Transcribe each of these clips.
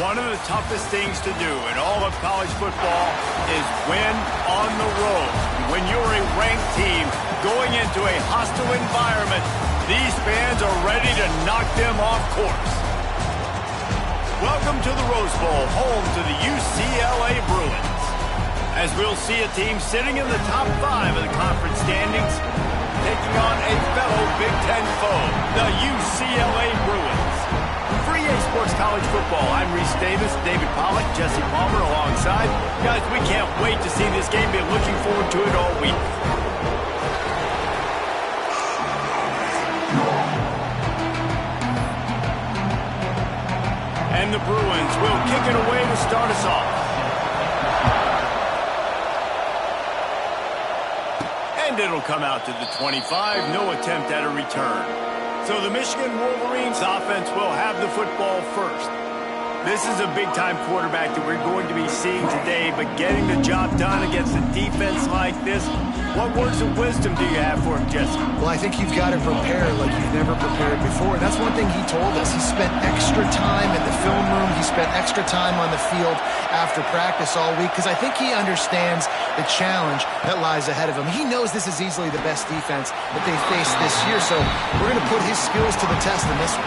One of the toughest things to do in all of college football is win on the road. When you're a ranked team going into a hostile environment, these fans are ready to knock them off course. Welcome to the Rose Bowl, home to the UCLA Bruins. As we'll see a team sitting in the top 5 of the conference standings, taking on a fellow Big Ten foe, the UCLA Bruins. For EA Sports College Football, I'm Reese Davis, David Pollack, Jesse Palmer alongside. Guys, we can't wait to see this game. Been looking forward to it all week. And the Bruins will kick it away to start us off. And it'll come out to the 25. No attempt at a return. So the Michigan Wolverines offense will have the football first. This is a big-time quarterback that we're going to be seeing today, but getting the job done against a defense like this, what words of wisdom do you have for him, Jesse? Well, I think you've got to prepare like you've never prepared before. And that's one thing he told us. He spent extra time in the film room. He spent extra time on the field after practice all week because I think he understands the challenge that lies ahead of him. He knows this is easily the best defense that they faced this year, so we're going to put his skills to the test in this one.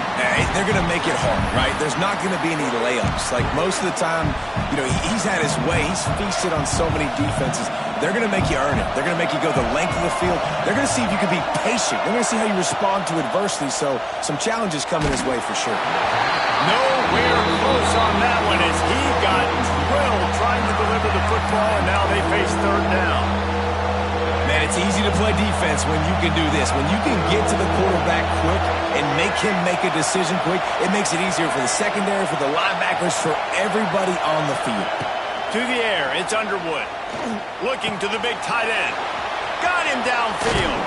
They're going to make it hard, right? There's not going to be any layups. Like most of the time, you know, he's had his way. He's feasted on so many defenses. They're going to make you earn it. They're going to make you go the length of the field. They're going to see if you can be patient. They're going to see how you respond to adversity. So some challenges coming his way for sure. Nowhere close on that one as he got drilled trying to deliver the football, and now they face third down. Man, it's easy to play defense when you can do this. When you can get to the quarterback quick and make him make a decision quick, it makes it easier for the secondary, for the linebackers, for everybody on the field. To the air, it's Underwood. Looking to the big tight end. Got him downfield.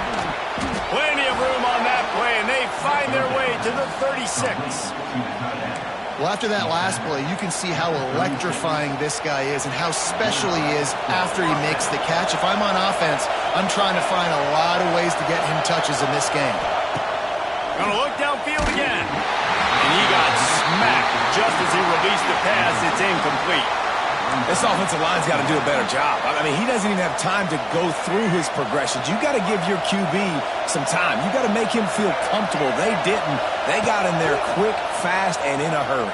Plenty of room on that play, and they find their way to the 36. Well, after that last play, you can see how electrifying this guy is and how special he is after he makes the catch. If I'm on offense, I'm trying to find a lot of ways to get him touches in this game. Gonna look downfield again. And he got smacked just as he released the pass. It's incomplete. This offensive line's got to do a better job. I mean, he doesn't even have time to go through his progressions. You got to give your QB some time. You got to make him feel comfortable. They didn't. They got in there quick, fast, and in a hurry.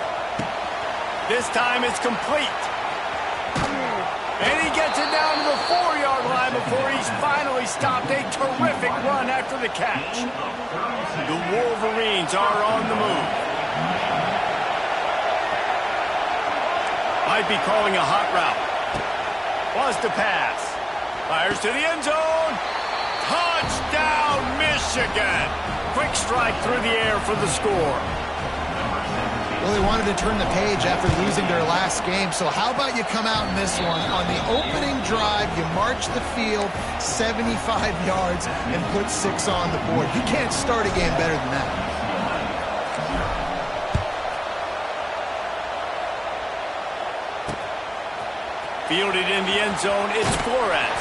This time it's complete. And he gets it down to the 4-yard line before he's finally stopped. A terrific run after the catch. The Wolverines are on the move. Might be calling a hot route. Wants to pass. Fires to the end zone. Touchdown, Michigan. Quick strike through the air for the score. Well, they wanted to turn the page after losing their last game, so how about you come out in this one? On the opening drive, you march the field 75 yards and put 6 on the board. You can't start a game better than that. Fielded in the end zone, it's Flores.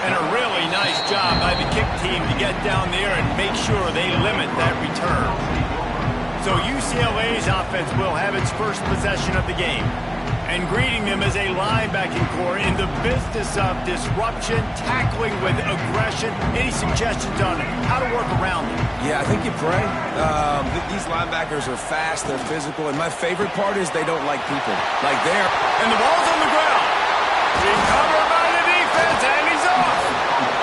And a really nice job by the kick team to get down there and make sure they limit that return. So UCLA's offense will have its first possession of the game. And greeting them as a linebacking core in the business of disruption, tackling with aggression. Any suggestions on how to work around them? Yeah, I think you pray. These linebackers are fast, they're physical, and my favorite part is they don't like people. Like they're... And the ball's on the ground. Recovered by the defense, and he's off.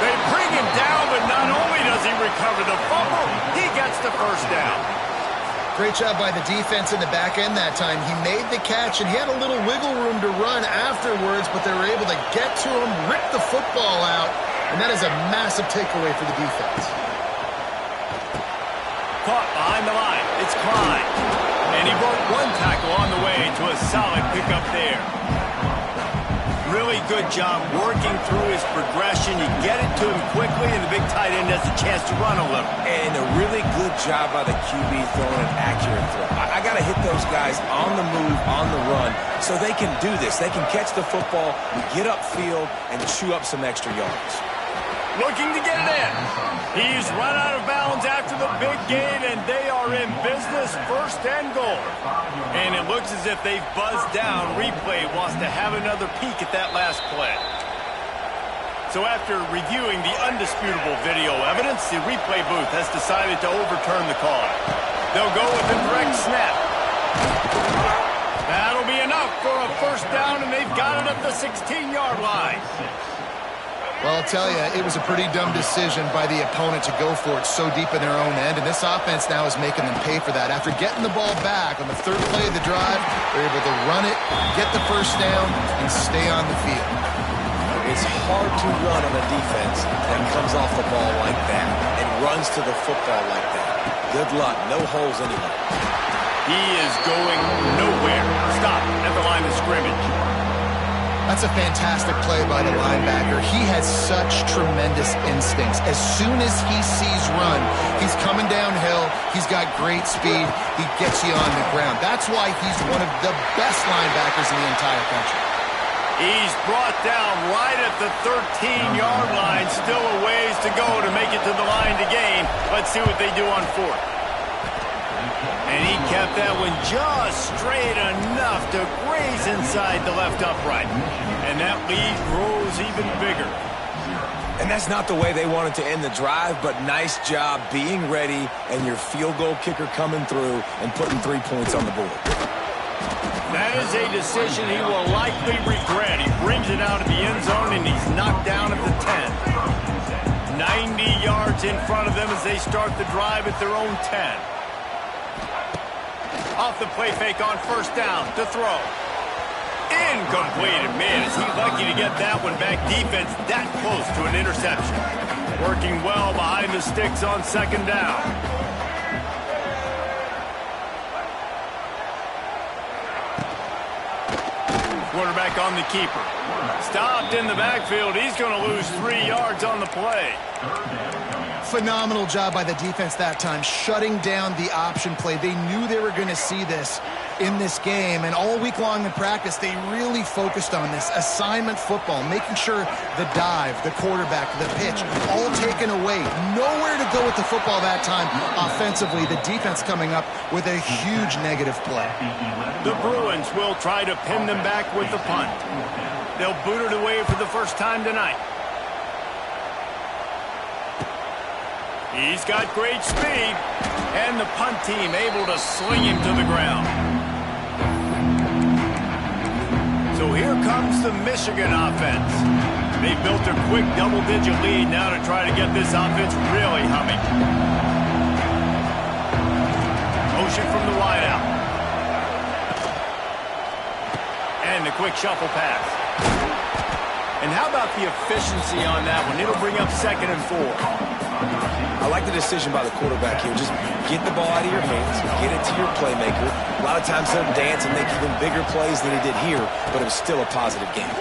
They bring him down, but not only does he recover the fumble, he gets the first down. Great job by the defense in the back end that time. He made the catch, and he had a little wiggle room to run afterwards, but they were able to get to him, rip the football out, and that is a massive takeaway for the defense. Caught behind the line. It's Klein. And he broke one tackle on the way to a solid pickup there. Really good job working through his progression. You get it to him quickly, and the big tight end has a chance to run a little. And a really good job by the QB throwing an accurate throw. I got to hit those guys on the move, on the run, so they can do this. They can catch the football, get upfield, and chew up some extra yards. Looking to get it in. He's run out of bounds after the big gain, and they are in business, first and goal. And it looks as if they've buzzed down. Replay wants to have another peek at that last play. So after reviewing the undisputable video evidence, the replay booth has decided to overturn the call. They'll go with a direct snap. That'll be enough for a first down, and they've got it at the 16-yard line. Well, I'll tell you, it was a pretty dumb decision by the opponent to go for it so deep in their own end, and this offense now is making them pay for that. After getting the ball back on the third play of the drive, they're able to run it, get the first down, and stay on the field. It's hard to run on a defense that comes off the ball like that and runs to the football like that. Good luck. No holes anywhere. He is going nowhere. Stop at the line of scrimmage. That's a fantastic play by the linebacker. He has such tremendous instincts. As soon as he sees run, he's coming downhill. He's got great speed. He gets you on the ground. That's why he's one of the best linebackers in the entire country. He's brought down right at the 13-yard line. Still a ways to go to make it to the line to gain. Let's see what they do on fourth. And he kept that one just straight enough to graze inside the left upright. And that lead grows even bigger. And that's not the way they wanted to end the drive, but nice job being ready and your field goal kicker coming through and putting 3 points on the board. That is a decision he will likely regret. He brings it out of the end zone, and he's knocked down at the 10. 90 yards in front of them as they start the drive at their own 10. Off the play fake on first down to throw. Incomplete. Man, is he lucky to get that one back. Defense that close to an interception. Working well behind the sticks on second down. Quarterback on the keeper. Stopped in the backfield. He's going to lose 3 yards on the play. Phenomenal job by the defense that time, shutting down the option play. They knew they were going to see this in this game, and all week long in practice, they really focused on this assignment football, making sure the dive, the quarterback, the pitch, all taken away. Nowhere to go with the football that time offensively. The defense coming up with a huge negative play. The Bruins will try to pin them back with the punt. They'll boot it away for the first time tonight. He's got great speed, and the punt team able to sling him to the ground. So here comes the Michigan offense. They built a quick double-digit lead now to try to get this offense really humming. Motion from the wideout. And the quick shuffle pass. And how about the efficiency on that one? It'll bring up 2nd and 4. I like the decision by the quarterback here. Just get the ball out of your hands, get it to your playmaker. A lot of times he'll dance and make even bigger plays than he did here, but it was still a positive game.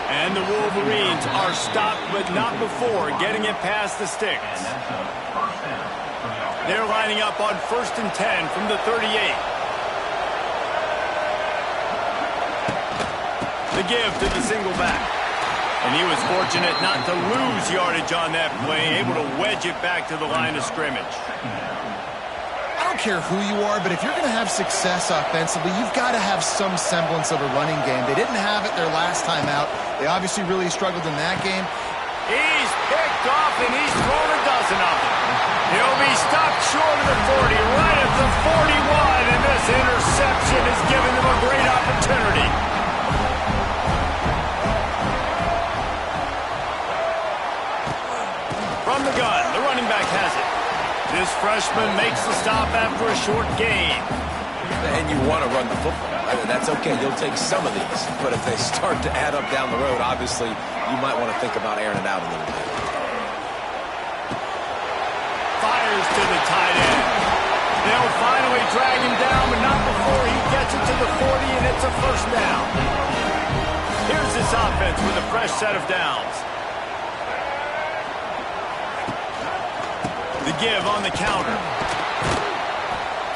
And the Wolverines are stopped, but not before getting it past the sticks. They're lining up on 1st and 10 from the 38. The give to the single back. And he was fortunate not to lose yardage on that play, able to wedge it back to the line of scrimmage. I don't care who you are, but if you're going to have success offensively, you've got to have some semblance of a running game. They didn't have it their last time out. They obviously really struggled in that game. He's picked off, and he's thrown a dozen of them. He'll be stopped short of the 40, right at the 41, and this interception has given them a great opportunity. From the gun, the running back has it. This freshman makes the stop after a short gain. And you want to run the football. That's okay. You'll take some of these. But if they start to add up down the road, obviously, you might want to think about airing it out a little bit. Fires to the tight end. They'll finally drag him down, but not before he gets it to the 40, and it's a first down. Here's this offense with a fresh set of downs. The give on the counter.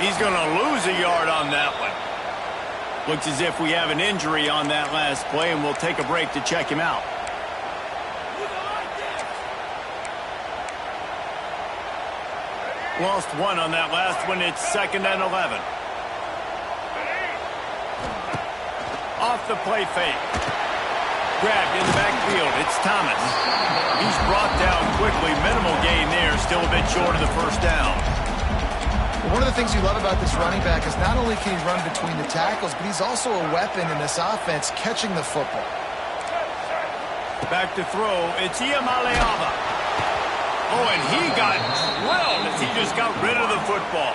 He's going to lose a yard on that one. Looks as if we have an injury on that last play, and we'll take a break to check him out. Lost one on that last one. It's 2nd and 11. Off the play fake. Grabbed in the backfield. It's Thomas. He's brought down quickly. Minimal gain there. Still a bit short of the first down. One of the things you love about this running back is not only can he run between the tackles, but he's also a weapon in this offense catching the football. Back to throw. It's Ucla. Oh, and he got drilled as he just got rid of the football.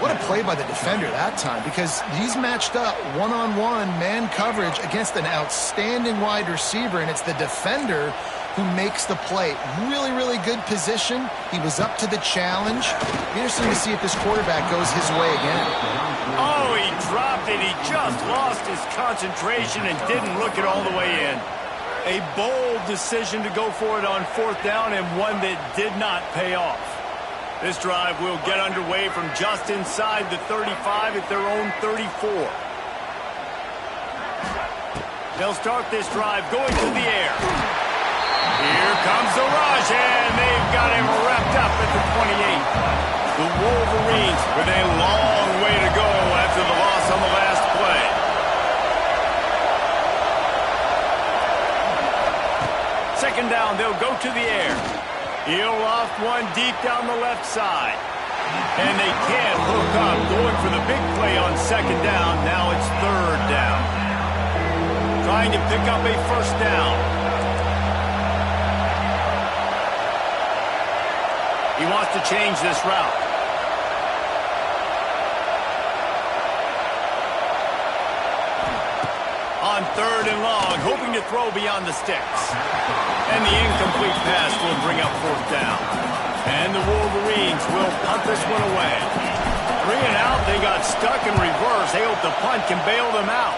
What a play by the defender that time, because he's matched up one-on-one man coverage against an outstanding wide receiver, and it's the defender who makes the play. Really, really good position. He was up to the challenge. Interesting to see if this quarterback goes his way again. Oh, he dropped it. He just lost his concentration and didn't look it all the way in. A bold decision to go for it on 4th down, and one that did not pay off. This drive will get underway from just inside the 35 at their own 34. They'll start this drive going to the air. Here comes the rush, and they've got him wrapped up at the 28. The Wolverines with a long way to go after the loss on the last play. Second down, they'll go to the air. He'll loft one deep down the left side. And they can't hook up, going for the big play on 2nd down. Now it's 3rd down. Trying to pick up a 1st down. He wants to change this route. On 3rd and long, hoping to throw beyond the sticks. And the incomplete pass will bring up 4th down. And the Wolverines will punt this one away. 3 and out, they got stuck in reverse. They hope the punt can bail them out.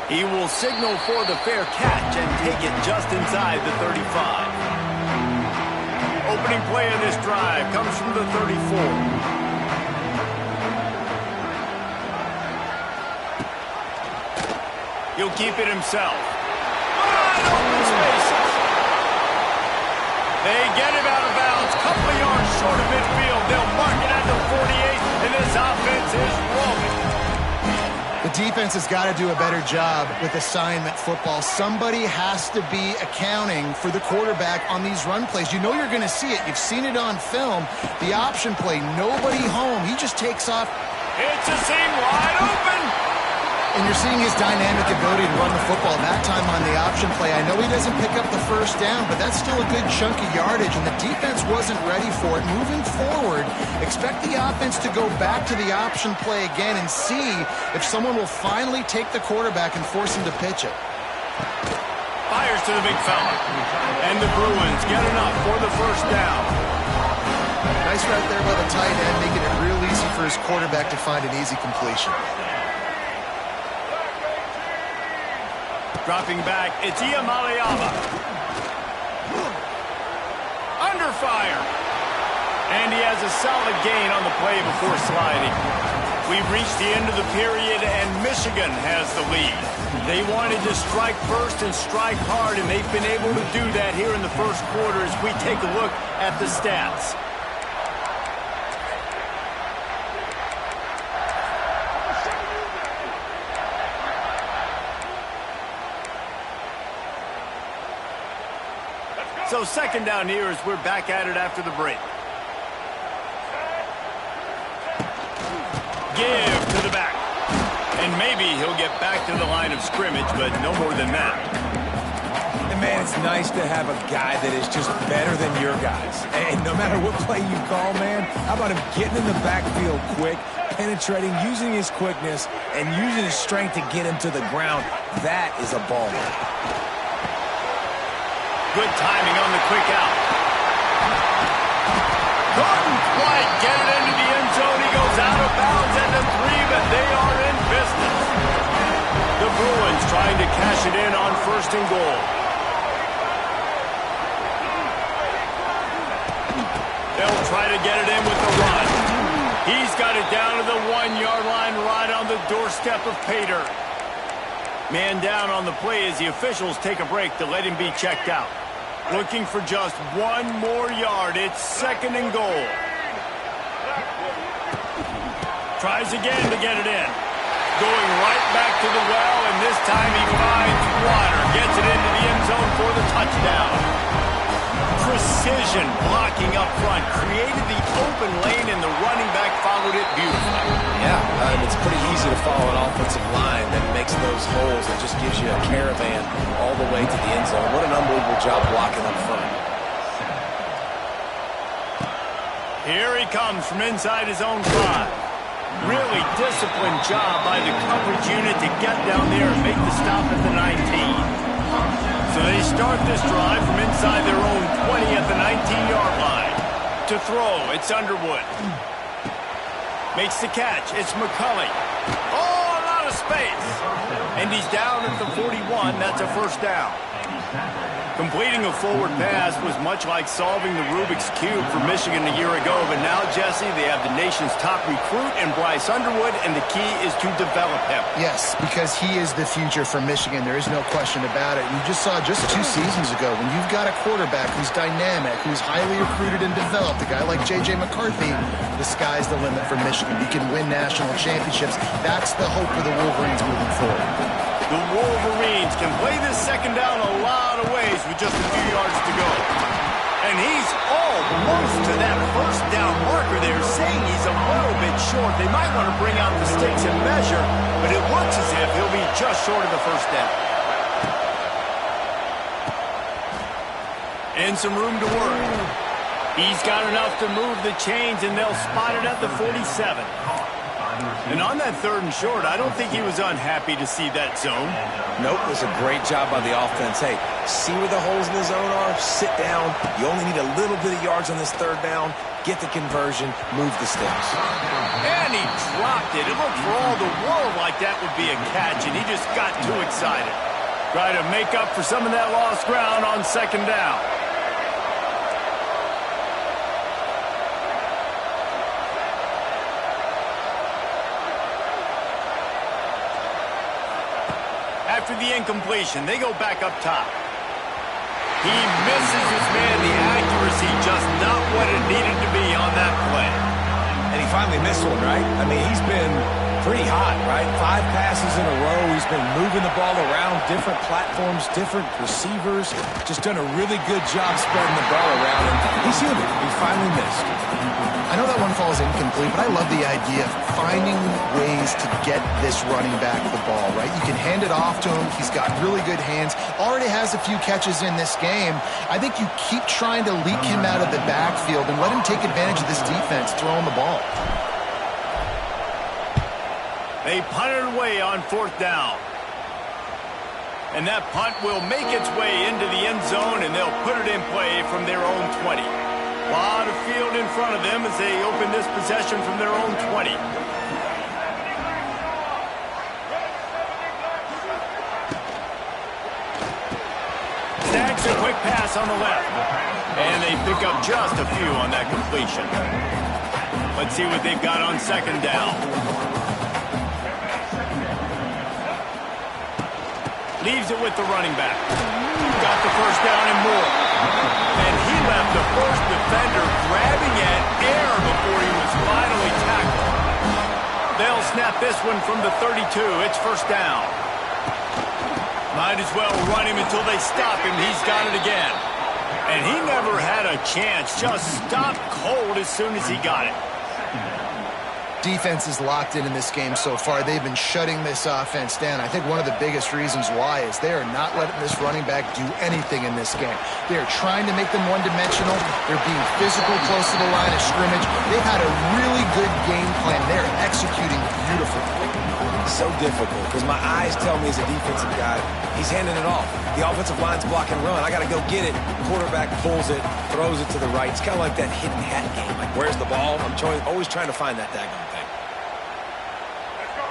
He will signal for the fair catch and take it just inside the 35. Opening play of this drive comes from the 34. He'll keep it himself. Open spaces. They get him out of bounds. Couple of yards short of midfield. They'll mark it at the 48, and this offense is rolling. The defense has got to do a better job with assignment football. Somebody has to be accounting for the quarterback on these run plays. You know you're going to see it. You've seen it on film. The option play, nobody home. He just takes off. It's a seam wide open. And you're seeing his dynamic ability to run the football that time on the option play. I know he doesn't pick up the 1st down, but that's still a good chunk of yardage, and the defense wasn't ready for it. Moving forward, expect the offense to go back to the option play again and see if someone will finally take the quarterback and force him to pitch it. Fires to the big fella. And the Bruins get enough for the 1st down. Nice right there by the tight end, making it real easy for his quarterback to find an easy completion. Dropping back, it's Ucla. Under fire. And he has a solid gain on the play before sliding. We've reached the end of the period, and Michigan has the lead. They wanted to strike first and strike hard, and they've been able to do that here in the 1st quarter as we take a look at the stats. So 2nd down here as we're back at it after the break. Give to the back. And maybe he'll get back to the line of scrimmage, but no more than that. And man, it's nice to have a guy that is just better than your guys. And no matter what play you call, man, how about him getting in the backfield quick, penetrating, using his quickness, and using his strength to get him to the ground. That is a baller. Good timing on the quick out. Couldn't quite get it into the end zone. He goes out of bounds at the 3, but they are in business. The Bruins trying to cash it in on 1st and goal. They'll try to get it in with the run. He's got it down to the 1-yard line right on the doorstep of Pater. Man down on the play as the officials take a break to let him be checked out. Looking for just one more yard. It's 2nd and goal. Tries again to get it in. Going right back to the well, and this time he finds water. Gets it into the end zone for the touchdown. Precision blocking up front. Created the open lane, and the running back followed it beautifully. Yeah, it's pretty easy to follow an offensive line that makes those holes and just gives you a caravan all the way to the end zone. What an unbelievable job blocking up front. Here he comes from inside his own 5. Really disciplined job by the coverage unit to get down there and make the stop at the 19. So they start this drive from inside their own 20 at the 19-yard line. To throw, it's Underwood. Makes the catch, it's McCulley. Oh, a lot of space. And he's down at the 41, that's a first down. Completing a forward pass was much like solving the Rubik's Cube for Michigan a year ago, but now, Jesse, they have the nation's top recruit in Bryce Underwood, and the key is to develop him. Yes, because he is the future for Michigan. There is no question about it. You just saw just 2 seasons ago when you've got a quarterback who's dynamic, who's highly recruited and developed, a guy like J.J. McCarthy, the sky's the limit for Michigan. He can win national championships. That's the hope for the Wolverines moving forward. The Wolverines can play this 2nd down a lot of ways with just a few yards to go. And he's almost to that first down marker there, saying he's a little bit short. They might want to bring out the sticks and measure, but it looks as if he'll be just short of the first down. And some room to work. He's got enough to move the chains, and they'll spot it at the 47. And on that 3rd and short, I don't think he was unhappy to see that zone. Nope, it was a great job by the offense. Hey, see where the holes in the zone are? Sit down. You only need a little bit of yards on this 3rd down. Get the conversion. Move the sticks. And he dropped it. It looked for all the world like that would be a catch, and he just got too excited. Try to make up for some of that lost ground on 2nd down. After the incompletion, they go back up top. He misses his man. The accuracy just not what it needed to be on that play. And he finally missed one, right? I mean, he's been pretty hot, right? 5 passes in a row. He's been moving the ball around, different platforms, different receivers. Just done a really good job spreading the ball around, and he's human. He finally missed. I know that one falls incomplete, but I love the idea of finding ways to get this running back the ball, right? You can hand it off to him. He's got really good hands. Already has a few catches in this game. I think you keep trying to leak him out of the backfield and let him take advantage of this defense throwing the ball. They punt it away on 4th down. And that punt will make its way into the end zone, and they'll put it in play from their own 20. A lot of field in front of them as they open this possession from their own 20. Snags a quick pass on the left. And they pick up just a few on that completion. Let's see what they've got on 2nd down. Leaves it with the running back. Got the first down and more. And he left the first defender grabbing at air before he was finally tackled. They'll snap this one from the 32. It's 1st down. Might as well run him until they stop him. He's got it again. And he never had a chance. Just stopped cold as soon as he got it. Defense is locked in this game so far. They've been shutting this offense down. I think one of the biggest reasons why is they are not letting this running back do anything in this game. They are trying to make them one-dimensional. They're being physical close to the line of scrimmage. They've had a really good game plan. They're executing beautifully. So difficult because my eyes tell me as a defensive guy, he's handing it off. The offensive line's block and run. I got to go get it. Quarterback pulls it, throws it to the right. It's kind of like that hidden hat game. Like, where's the ball? I'm always trying to find that daggone thing.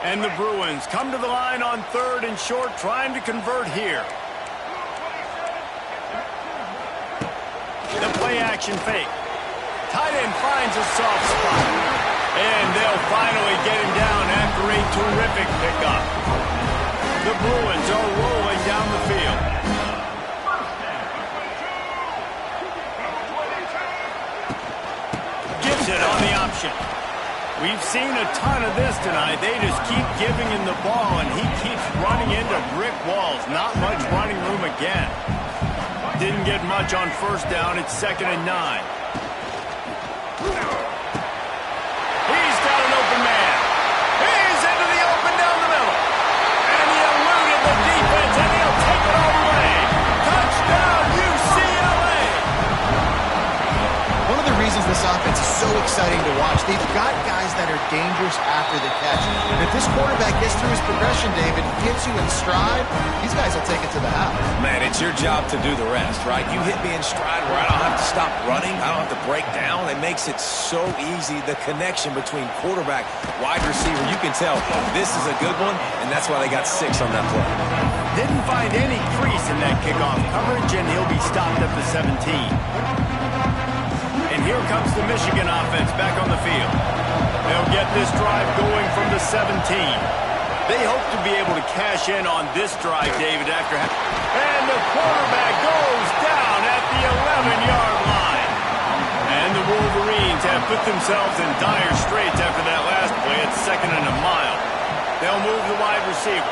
And the Bruins come to the line on 3rd and short, trying to convert here. The play action fake. Tight end finds a soft spot. And they'll finally get him down after a terrific pickup. The Bruins are rolling down the field. possession. We've seen a ton of this tonight. They just keep giving him the ball, and he keeps running into brick walls. Not much running room again. Didn't get much on first down. It's 2nd and 9. He's got an open man. He's into the open down the middle. And he eluded the defense, and he'll take it all the way. Touchdown, UCLA! One of the reasons this offense is so exciting to watch, they've got guys that are dangerous after the catch. And if this quarterback gets through his progression, David, gets you in stride, these guys will take it to the house. Man, it's your job to do the rest, right? You hit me in stride where I don't have to stop running. I don't have to break down. It makes it so easy. The connection between quarterback, wide receiver, you can tell this is a good one, and that's why they got 6 on that play. Didn't find any crease in that kickoff coverage, and he'll be stopped at the 17. And here comes the Michigan offense back on the field. They'll get this drive going from the 17. They hope to be able to cash in on this drive, David, after... And the quarterback goes down at the 11-yard line. And the Wolverines have put themselves in dire straits after that last play. It's 2nd and a mile. They'll move the wide receiver.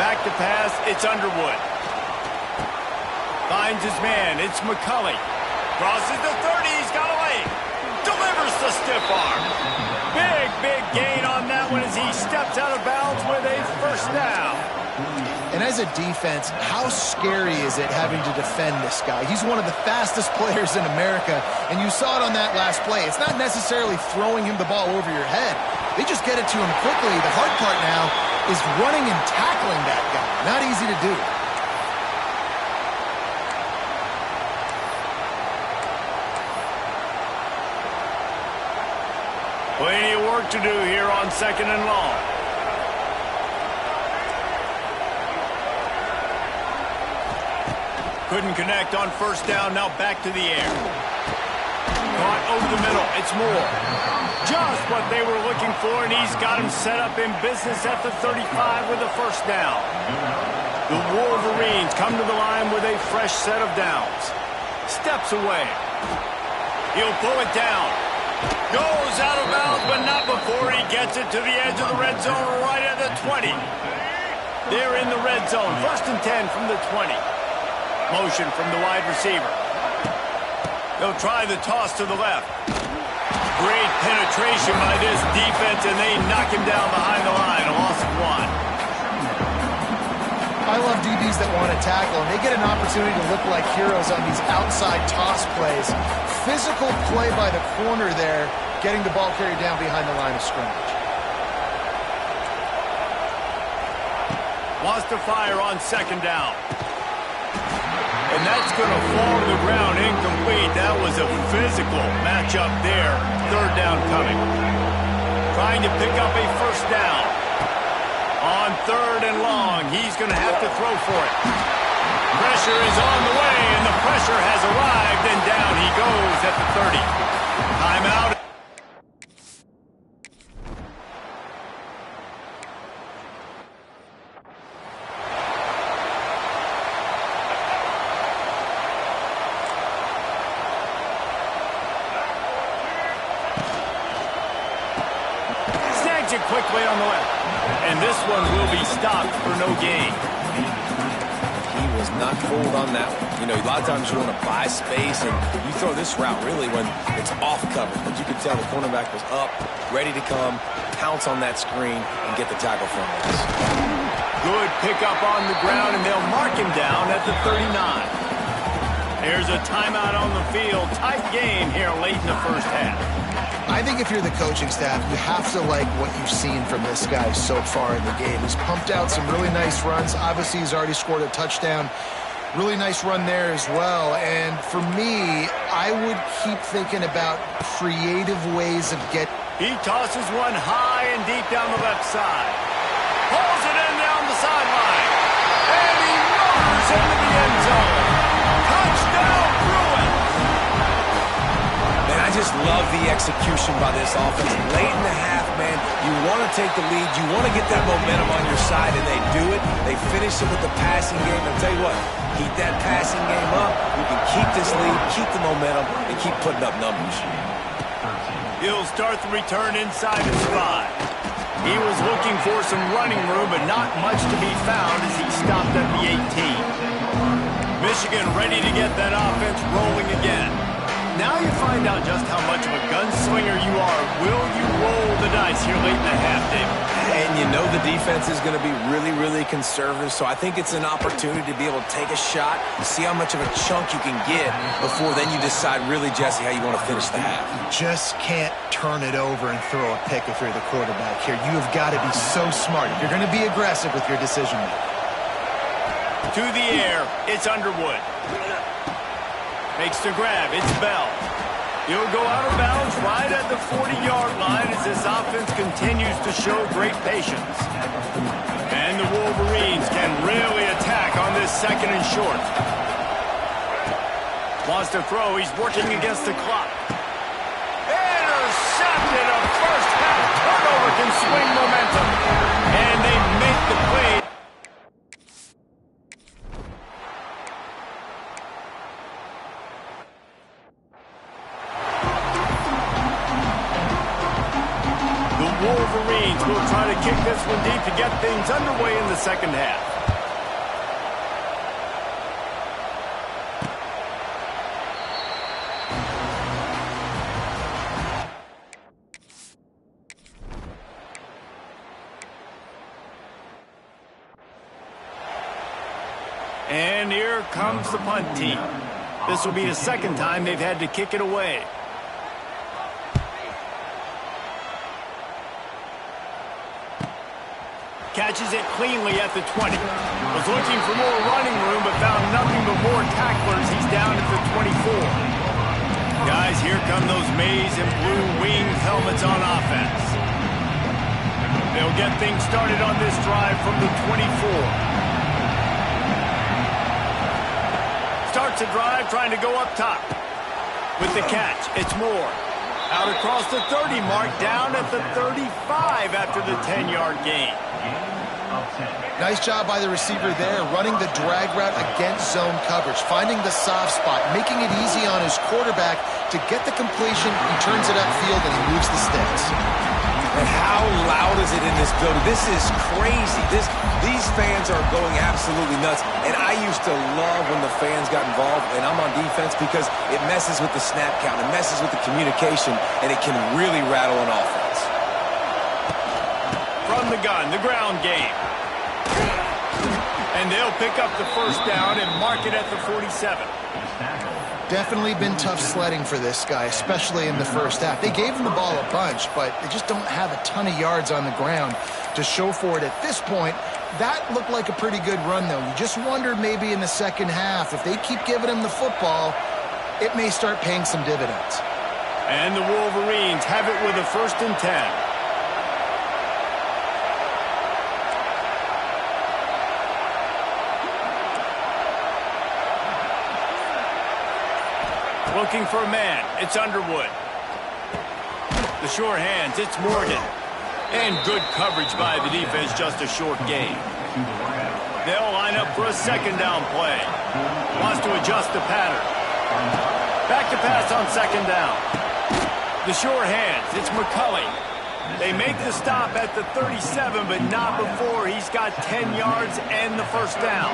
Back to pass, it's Underwood. Finds his man, it's McCulley. Crosses the 30, he's got a lane. Delivers the stiff arm. Big gain on that one as he steps out of bounds with a first down. And as a defense, how scary is it having to defend this guy? He's one of the fastest players in America, and you saw it on that last play. It's not necessarily throwing him the ball over your head. They just get it to him quickly. The hard part now is running and tackling that guy. Not easy to do. Plenty of work to do here on 2nd and long. Couldn't connect on first down, now back to the air. Caught over the middle, it's Moore. Just what they were looking for, and he's got him set up in business at the 35 with a first down. The Wolverines come to the line with a fresh set of downs. Steps away. He'll pull it down. Goes out of bounds, but not before he gets it to the edge of the red zone right at the 20. They're in the red zone. 1st and 10 from the 20. Motion from the wide receiver. They'll try the toss to the left. Great penetration by this defense, and they knock him down behind the line. A loss of 1. I love DBs that want to tackle, and they get an opportunity to look like heroes on these outside toss plays. Physical play by the corner there, getting the ball carried down behind the line of scrimmage. Wants to fire on 2nd down. And that's going to fall to the ground incomplete. That was a physical matchup there. 3rd down coming. Trying to pick up a first down. On 3rd and long, he's going to have to throw for it. Pressure is on the way, and the pressure has arrived, and down he goes at the 30. Timeout. Snags it quickly on the left. And this one will be stopped for no gain. He was not fooled on that one. You know, a lot of times you want to buy space, and you throw this route really when it's off cover. But you could tell the cornerback was up, ready to come, pounce on that screen, and get the tackle from this. Good pickup on the ground, and they'll mark him down at the 39. There's a timeout on the field. Tight game here late in the first half. I think if you're the coaching staff, you have to like what you've seen from this guy so far in the game. He's pumped out some really nice runs. Obviously, he's already scored a touchdown. Really nice run there as well. And for me, I would keep thinking about creative ways of getting... He tosses one high and deep down the left side. Pulls it in down the sideline. And he motors into the end zone. Touchdown, Bruin! Man, I just love the execution by this offense. Late in the half, man, you want to take the lead. You want to get that momentum on your side, and they do it. They finish it with the passing game. I'll tell you what, keep that passing game up. You can keep this lead, keep the momentum, and keep putting up numbers. He'll start the return inside his 5. He was looking for some running room, but not much to be found as he stopped at the 18. Michigan ready to get that offense rolling again. Now you find out just how much of a gunslinger you are. Will you roll the dice here late in the half, David? And you know the defense is going to be really, really conservative, so I think it's an opportunity to be able to take a shot, see how much of a chunk you can get before then you decide really, Jesse, how you want to finish the half. You just can't turn it over and throw a pick if you're the quarterback here. You have got to be so smart. If you're going to be aggressive with your decision-making. To the air, it's Underwood. Makes the grab, it's Bell. He'll go out of bounds right at the 40-yard line as this offense continues to show great patience. And the Wolverines can really attack on this 2nd and short. Wants to throw, he's working against the clock. Intercepted, a first half turnover can swing momentum. And they make the play. Wolverines will try to kick this one deep to get things underway in the 2nd half. And here comes the punt team. This will be the 2nd time they've had to kick it away. Catches it cleanly at the 20. Was looking for more running room, but found nothing but more tacklers. He's down at the 24. Guys, here come those maize and blue winged helmets on offense. They'll get things started on this drive from the 24. Starts a drive trying to go up top. With the catch, it's Moore. Out across the 30 mark, down at the 35 after the 10-yard gain. Nice job by the receiver there, running the drag route against zone coverage, finding the soft spot, making it easy on his quarterback to get the completion. He turns it upfield and he moves the sticks. And how loud is it in this building? This is crazy. These fans are going absolutely nuts. And I used to love when the fans got involved, and I'm on defense because it messes with the snap count, it messes with the communication, and it can really rattle an offense. From the gun, the ground game. And they'll pick up the first down and mark it at the 47. Definitely been tough sledding for this guy, especially in the first half. They gave him the ball a bunch, but they just don't have a ton of yards on the ground to show for it at this point. That looked like a pretty good run, though. You just wonder maybe in the 2nd half, if they keep giving him the football, it may start paying some dividends. And the Wolverines have it with a 1st and 10. Looking for a man, it's Underwood. The sure hands, it's Morgan. And good coverage by the defense, just a short gain. They'll line up for a 2nd down play. Wants to adjust the pattern. Back to pass on 2nd down. The sure hands, it's McCulley. They make the stop at the 37, but not before he's got 10 yards and the 1st down.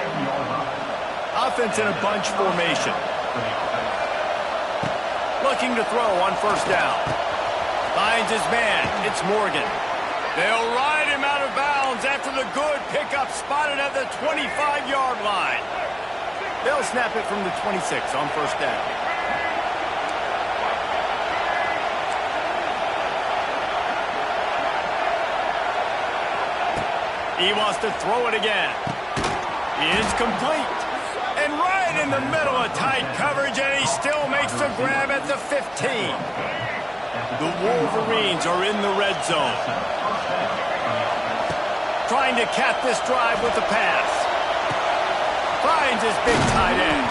Offense in a bunch formation. Looking to throw on 1st down. Finds his man. It's Morgan. They'll ride him out of bounds after the good pickup spotted at the 25-yard line. They'll snap it from the 26 on 1st down. He wants to throw it again. It's complete. And right in the middle of tight coverage, and he still makes the grab at the 15. The Wolverines are in the red zone. Trying to cap this drive with the pass. Finds his big tight end.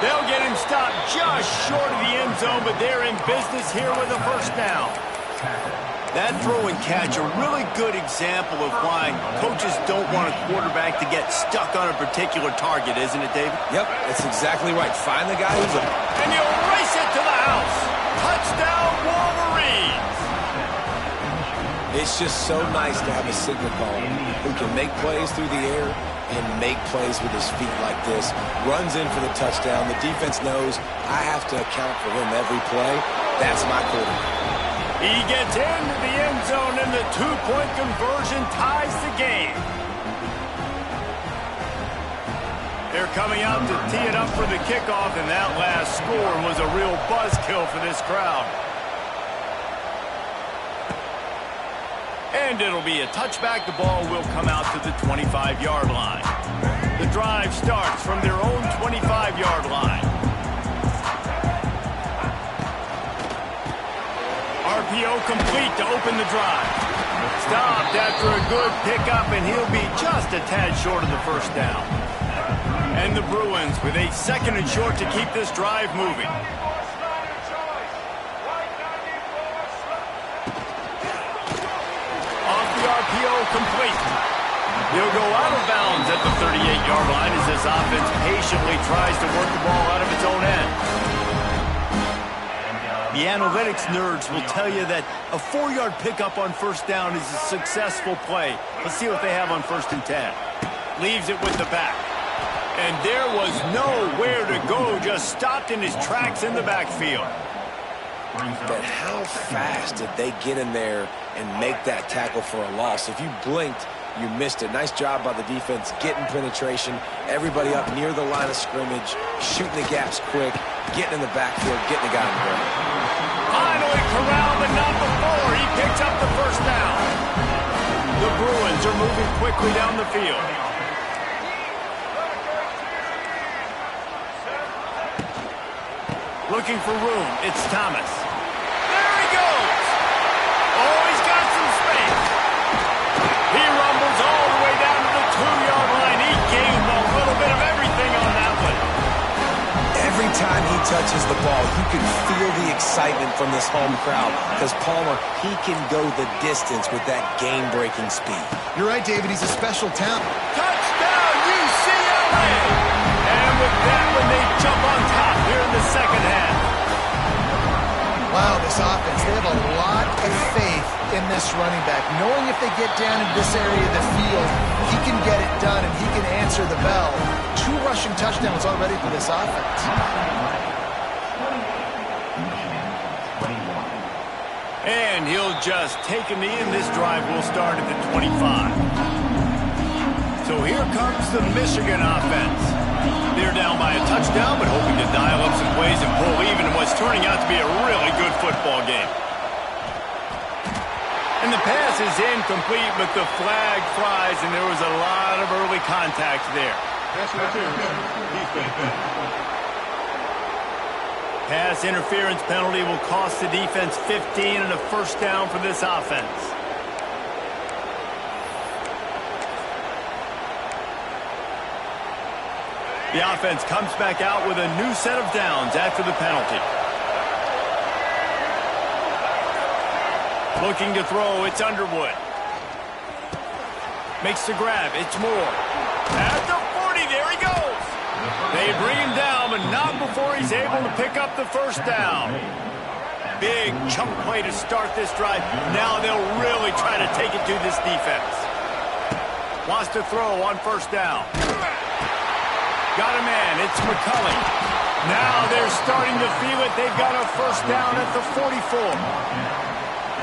They'll get him stopped just short of the end zone, but they're in business here with a 1st down. That throw and catch, a really good example of why coaches don't want a quarterback to get stuck on a particular target, isn't it, David? Yep, that's exactly right. Find the guy who's a... And he'll race it to the house. Touchdown, Wolverines! It's just so nice to have a signal caller who can make plays through the air and make plays with his feet like this. Runs in for the touchdown. The defense knows I have to account for him every play. That's my quarterback. He gets into the end zone, and the two-point conversion ties the game. They're coming out to tee it up for the kickoff, and that last score was a real buzzkill for this crowd. And it'll be a touchback. The ball will come out to the 25-yard line. The drive starts from their own 25-yard line. RPO complete to open the drive. Stopped after a good pickup, and he'll be just a tad short of the first down. And the Bruins with a 2nd and short to keep this drive moving. Complete. He'll go out of bounds at the 38-yard line as this offense patiently tries to work the ball out of its own end. The analytics nerds will tell you that a 4-yard pickup on first down is a successful play. Let's see what they have on 1st and 10. Leaves it with the back. And there was nowhere to go, just stopped in his tracks in the backfield. But how fast did they get in there and make that tackle for a loss? If you blinked, you missed it. Nice job by the defense, getting penetration, everybody up near the line of scrimmage, shooting the gaps quick, getting in the backfield, getting the guy in the ground. Finally corralled, but not before. He picks up the first down. The Bruins are moving quickly down the field. Looking for room. It's Thomas. There he goes. Oh, he's got some space. He rumbles all the way down to the 2-yard line. He gave him a little bit of everything on that one. Every time he touches the ball, you can feel the excitement from this home crowd because Palmer, he can go the distance with that game-breaking speed. You're right, David. He's a special talent. Touchdown, UCLA! And with that one, they jump on top here in the second half. Wow, this offense, they have a lot of faith in this running back. Knowing if they get down into this area of the field, he can get it done and he can answer the bell. 2 rushing touchdowns already for this offense. And he'll just take a knee, and this drive will start at the 25. So here comes the Michigan offense. They're down by a touchdown, but hoping to dial up some plays and pull even in what's turning out to be a really good football game. And the pass is incomplete, but the flag flies, and there was a lot of early contact there. Pass interference penalty will cost the defense 15 and a first down for this offense. The offense comes back out with a new set of downs after the penalty. Looking to throw, it's Underwood. Makes the grab, it's Moore. At the 40, there he goes. They bring him down, but not before he's able to pick up the first down. Big chunk play to start this drive. Now they'll really try to take it to this defense. Wants to throw on first down. Got a man, it's McCulley. Now they're starting to feel it. They've got a first down at the 44.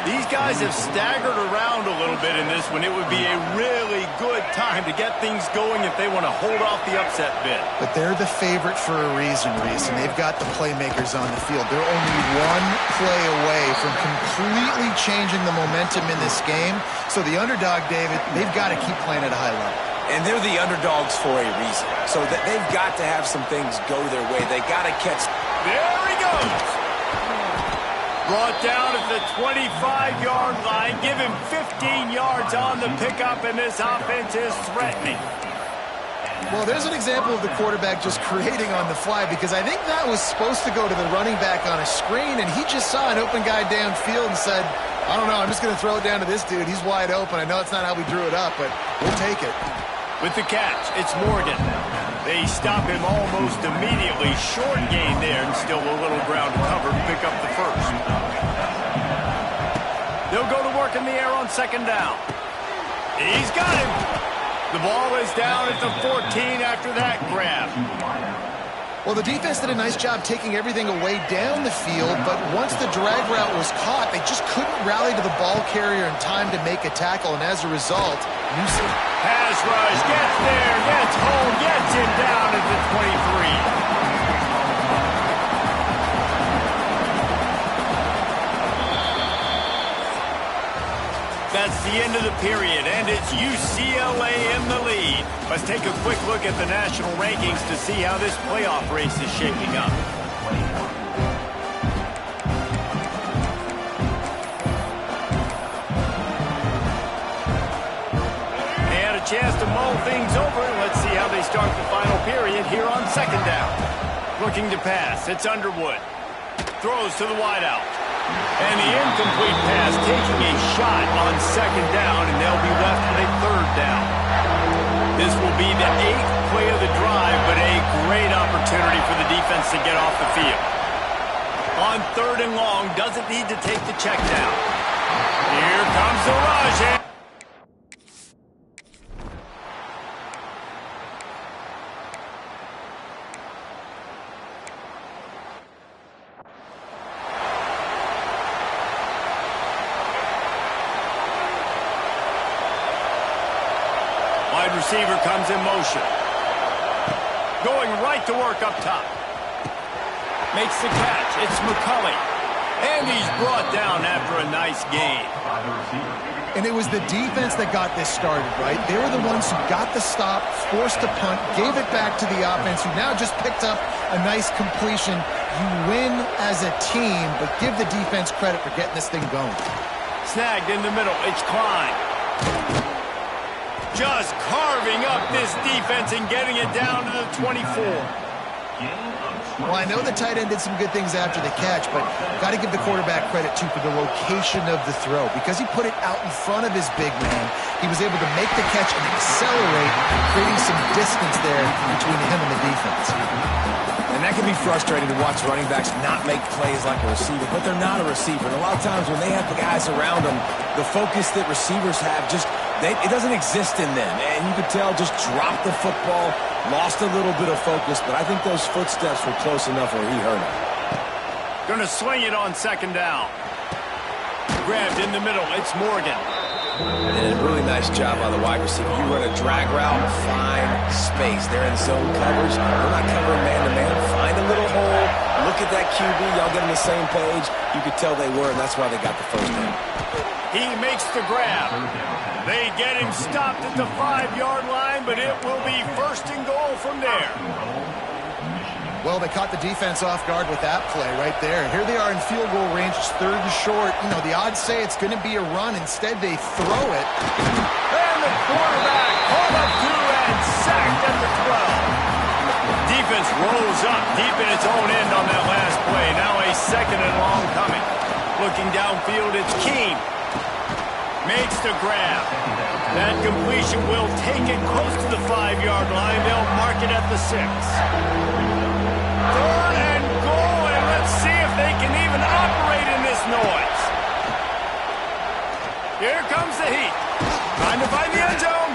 These guys have staggered around a little bit in this one. It would be a really good time to get things going if they want to hold off the upset bid. But they're the favorite for a reason, Reese, and they've got the playmakers on the field. They're only one play away from completely changing the momentum in this game. So the underdog, David, they've got to keep playing at a high level. And they're the underdogs for a reason. So that they've got to have some things go their way. They got to catch. There he goes. Brought down at the 25-yard line. Give him 15 yards on the pickup, and this offense is threatening. Well, there's an example of the quarterback just creating on the fly, because I think that was supposed to go to the running back on a screen, and he just saw an open guy downfield and said, I don't know, I'm just going to throw it down to this dude. He's wide open. I know it's not how we drew it up, but we'll take it. With the catch, it's Morgan. They stop him almost immediately. Short gain there, and still a little ground to cover to pick up the first. They'll will go to work in the air on second down. He's got him. The ball is down at the 14 after that grab. Well, the defense did a nice job taking everything away down the field, but once the drag route was caught, they just couldn't rally to the ball carrier in time to make a tackle, and as a result, pass rush, gets there, gets home, gets him down at the 23. That's the end of the period, and it's UCLA in the lead. Let's take a quick look at the national rankings to see how this playoff race is shaping up. They had a chance to mull things over, and let's see how they start the final period here on second down. Looking to pass, it's Underwood. Throws to the wideout. And the incomplete pass taking a shot on second down, and they'll be left with a third down. This will be the 8th play of the drive, but a great opportunity for the defense to get off the field. On third and long, doesn't need to take the check down. Here comes the rush. Wide receiver comes in motion. Going right to work up top. Makes the catch. It's McCulley. And he's brought down after a nice gain. And it was the defense that got this started, right? They were the ones who got the stop, forced a punt, gave it back to the offense, who now just picked up a nice completion. You win as a team, but give the defense credit for getting this thing going. Snagged in the middle. It's Klein. Just carving up this defense and getting it down to the 24. Well, I know the tight end did some good things after the catch, but got to give the quarterback credit, too, for the location of the throw. Because he put it out in front of his big man, he was able to make the catch and accelerate, creating some distance there between him and the defense. And that can be frustrating to watch running backs not make plays like a receiver, but they're not a receiver. And a lot of times when they have the guys around them, the focus that receivers have just it doesn't exist in them. And you could tell just dropped the football, lost a little bit of focus, but I think those footsteps were close enough where he hurt him. Going to swing it on second down. Grabbed in the middle. It's Morgan. And a really nice job by the wide receiver. You run a drag route, find space. They're in zone coverage. They're not covering man-to-man. Find a little hole. Look at that QB. Y'all get on the same page. You could tell they were, and that's why they got the first down. He makes the grab. They get him stopped at the 5-yard line, but it will be first and goal from there. Well, they caught the defense off guard with that play right there. Here they are in field goal range. It's third and short. You know, the odds say it's going to be a run. Instead, they throw it. And the quarterback hauled up through and sacked at the 12. Defense rolls up deep in its own end on that last play. Now a second and long coming. Looking downfield, it's Keene. Makes the grab. That completion will take it close to the 5-yard line. They'll mark it at the 6. Third and goal, and let's see if they can even operate in this noise. Here comes the heat. Trying to find the end zone.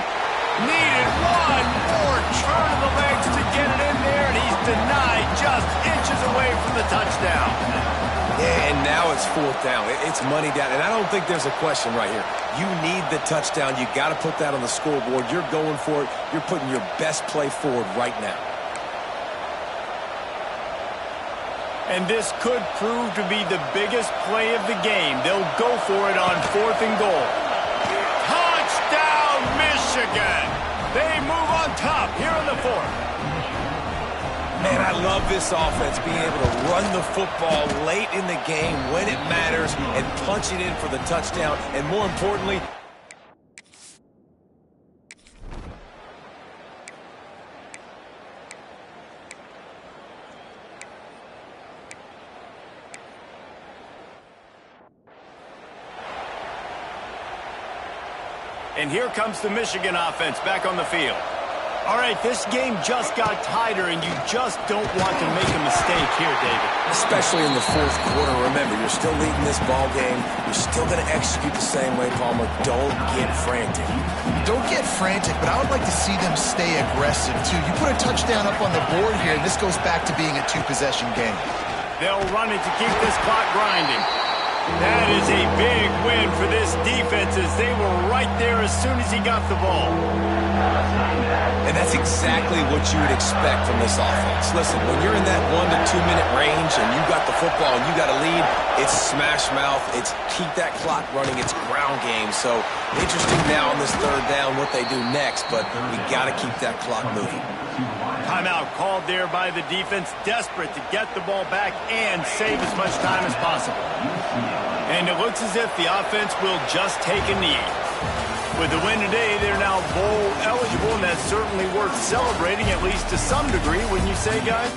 Needed one more turn of the legs to get it in there, and he's denied just inches away from the touchdown. Yeah, and now it's fourth down. It's money down, and I don't think there's a question right here. You need the touchdown. You got to put that on the scoreboard. You're going for it. You're putting your best play forward right now. And this could prove to be the biggest play of the game. They'll go for it on fourth and goal. Touchdown, Michigan! They move on top here in the fourth. Man, I love this offense, being able to run the football late in the game when it matters and punch it in for the touchdown. And more importantly, and here comes the Michigan offense back on the field. All right, this game just got tighter, and you just don't want to make a mistake here, David. Especially in the fourth quarter. Remember, you're still leading this ball game. You're still going to execute the same way, Palmer. Don't get frantic. Don't get frantic, but I would like to see them stay aggressive, too. You put a touchdown up on the board here, and this goes back to being a two-possession game. They'll run it to keep this clock grinding. That is a big win for this defense as they were right there as soon as he got the ball. And that's exactly what you would expect from this offense. Listen, when you're in that 1 to 2 minute range and you got the football and you got a lead, it's smash mouth, it's keep that clock running, it's ground game. So interesting now on this third down what they do next, but we got to keep that clock moving. Timeout called there by the defense, desperate to get the ball back and save as much time as possible. And it looks as if the offense will just take a knee. With the win today, they're now bowl eligible, and that's certainly worth celebrating, at least to some degree, wouldn't you say, guys?